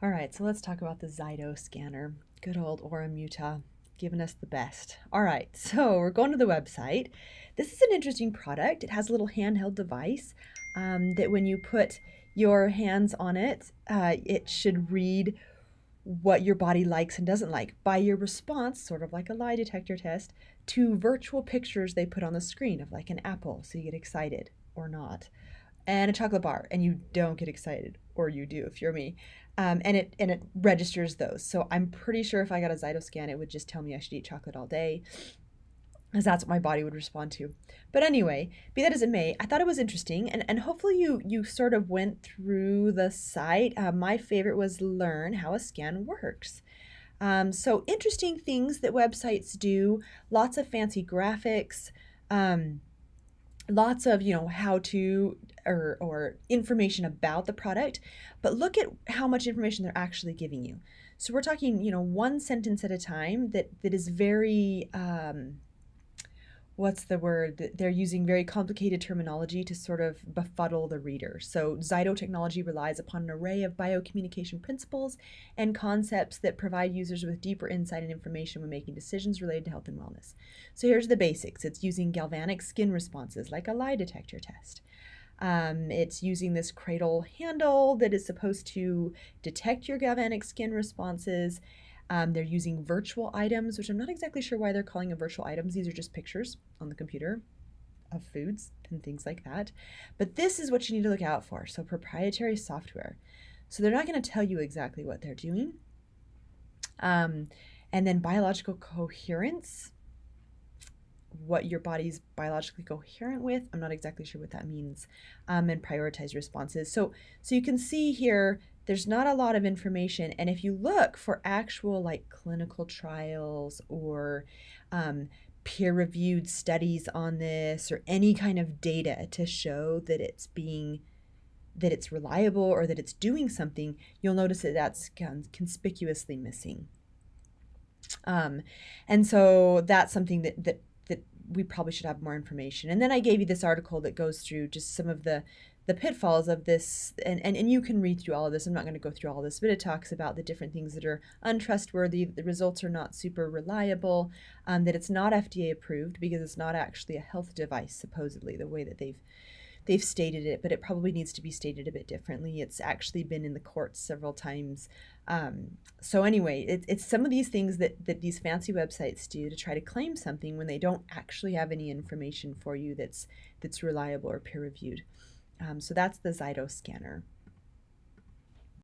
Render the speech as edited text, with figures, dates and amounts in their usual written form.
All right, so let's talk about the Zyto scanner. Good old Orem, Utah, giving us the best. All right, so we're going to the website. This is an interesting product. It has a little handheld device that when you put your hands on it, it should read what your body likes and doesn't like by your response, sort of like a lie detector test, to virtual pictures they put on the screen of like an apple, so you get excited or not, and a chocolate bar, and you don't get excited, or you do if you're me. And it registers those. So I'm pretty sure if I got a Zyto scan, it would just tell me I should eat chocolate all day, because that's what my body would respond to. But anyway, be that as it may, I thought it was interesting, and hopefully you sort of went through the site. My favorite was learn how a scan works. So interesting things that websites do, lots of fancy graphics, lots of how to or information about the product, but look at how much information they're actually giving you. So we're talking one sentence at a time that is very what's the word? They're using very complicated terminology to sort of befuddle the reader. So Zyto technology relies upon an array of biocommunication principles and concepts that provide users with deeper insight and information when making decisions related to health and wellness. So here's the basics. It's using galvanic skin responses like a lie detector test. It's using this cradle handle that is supposed to detect your galvanic skin responses. They're using virtual items, which I'm not exactly sure why they're calling them virtual items. These are just pictures on the computer of foods and things like that. But this is what you need to look out for. So proprietary software. So they're not going to tell you exactly what they're doing. And then biological coherence, what your body's biologically coherent with. I'm not exactly sure what that means. And prioritize responses. So you can see here, there's not a lot of information. And if you look for actual like clinical trials or peer-reviewed studies on this or any kind of data to show that it's reliable or that it's doing something, you'll notice that that's conspicuously missing. And so that's something that we probably should have more information. And then I gave you this article that goes through just some of the pitfalls of this, and you can read through all of this. I'm not going to go through all this, but it talks about the different things that are untrustworthy, the results are not super reliable, that it's not FDA approved because it's not actually a health device, supposedly, the way that they've stated it, but it probably needs to be stated a bit differently. It's actually been in the courts several times. So anyway, it's some of these things that these fancy websites do to try to claim something when they don't actually have any information for you that's reliable or peer reviewed. So that's the Zyto scanner.